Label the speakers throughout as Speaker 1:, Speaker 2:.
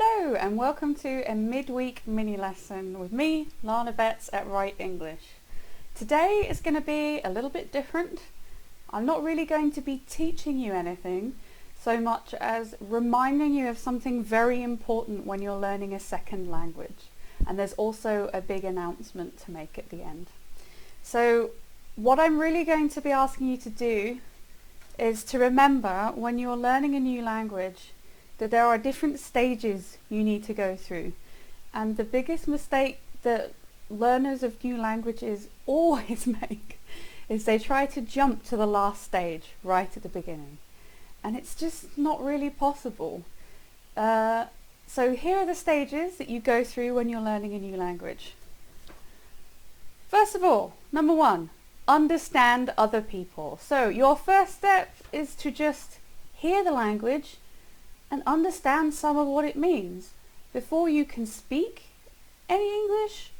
Speaker 1: Hello and welcome to a midweek mini lesson with me, Lana Betts at Right English. Today is going to be a little bit different. I'm not really going to be teaching you anything so much as reminding you of something very important when you're learning a second language. And there's also a big announcement to make at the end. So what I'm really going to be asking you to do is to remember when you're learning a new language that there are different stages you need to go through. And the biggest mistake that learners of new languages always make is they try to jump to the last stage right at the beginning. And it's just not really possible. So here are the stages that you go through when you're learning a new language. First of all, number one, understand other people. So your first step is to just hear the language and understand some of what it means. Before you can speak any English,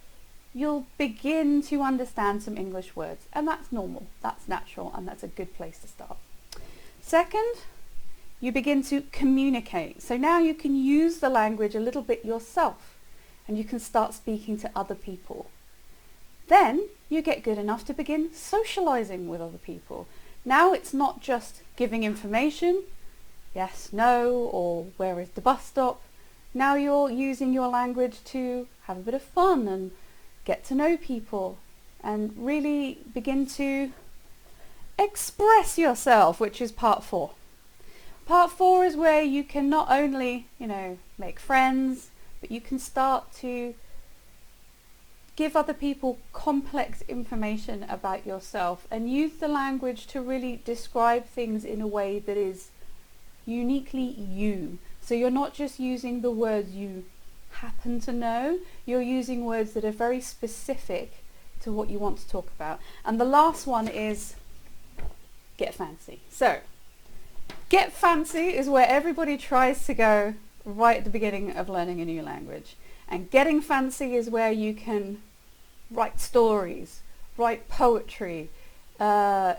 Speaker 1: you'll begin to understand some English words. And that's normal, that's natural, and that's a good place to start. Second, you begin to communicate. So now you can use the language a little bit yourself, and you can start speaking to other people. Then you get good enough to begin socializing with other people. Now it's not just giving information, yes, no, or where is the bus stop. Now you're using your language to have a bit of fun and get to know people and really begin to express yourself, which is part 4. Part 4 is where you can not only, make friends, but you can start to give other people complex information about yourself and use the language to really describe things in a way that is uniquely you. So you're not just using the words you happen to know, you're using words that are very specific to what you want to talk about. And the last one is get fancy. So get fancy is where everybody tries to go right at the beginning of learning a new language. And getting fancy is where you can write stories, write poetry,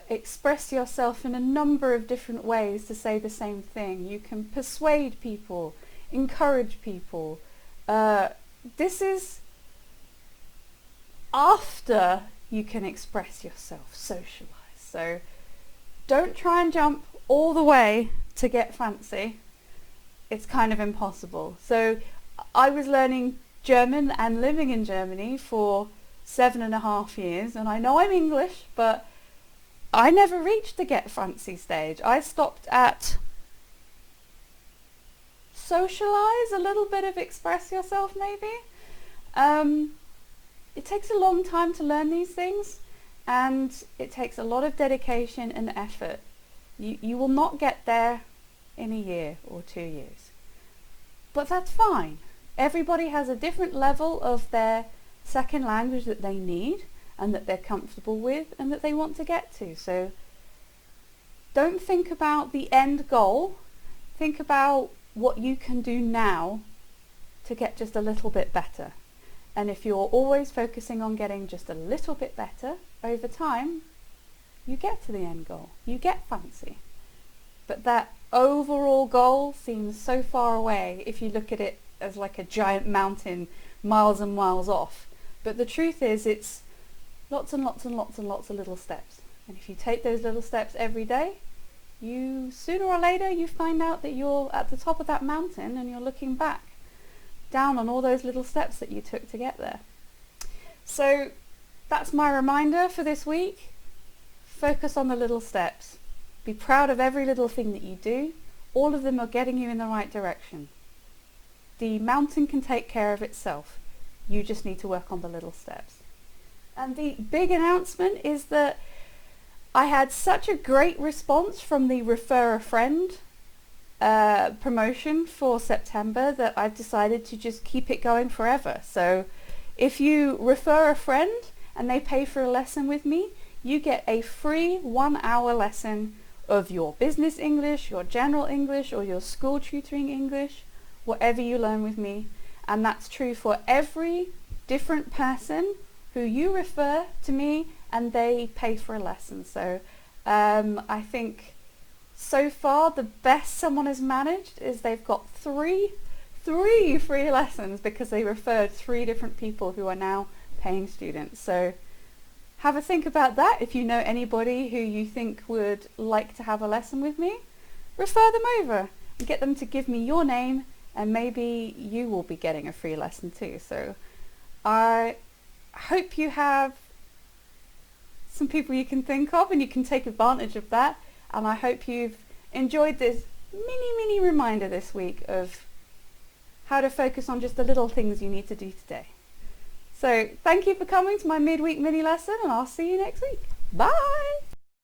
Speaker 1: express yourself in a number of different ways to say the same thing. You can persuade people, encourage people. This is after you can express yourself, socialize. So don't try and jump all the way to get fancy. It's kind of impossible. So I was learning German and living in Germany for 7.5 years, and I know I'm English, but I never reached the get fancy stage. I stopped at socialize, a little bit of express yourself maybe. It takes a long time to learn these things, and it takes a lot of dedication and effort. You will not get there in a year or 2 years. But that's fine. Everybody has a different level of their second language that they need and that they're comfortable with and that they want to get to. So don't think about the end goal. Think about what you can do now to get just a little bit better. And if you're always focusing on getting just a little bit better over time, you get to the end goal. You get fancy. But that overall goal seems so far away if you look at it as like a giant mountain miles and miles off. But the truth is it's lots and lots and lots and lots of little steps. And if you take those little steps every day, you sooner or later you find out that you're at the top of that mountain and you're looking back down on all those little steps that you took to get there. So that's my reminder for this week. Focus on the little steps. Be proud of every little thing that you do. All of them are getting you in the right direction. The mountain can take care of itself. You just need to work on the little steps. And the big announcement is that I had such a great response from the Refer a Friend promotion for September that I've decided to just keep it going forever. So if you refer a friend and they pay for a lesson with me, you get a free 1-hour lesson of your business English, your general English, or your school tutoring English, whatever you learn with me. And that's true for every different person who you refer to me and they pay for a lesson. So I think so far the best someone has managed is they've got 3 3 free lessons because they referred 3 different people who are now paying students. So have a think about that. If you know anybody who you think would like to have a lesson with me, refer them over and get them to give me your name, and maybe you will be getting a free lesson too. So I hope you have some people you can think of and you can take advantage of that, and I hope you've enjoyed this mini reminder this week of how to focus on just the little things you need to do today. So thank you for coming to my midweek mini lesson, and I'll see you next week. Bye!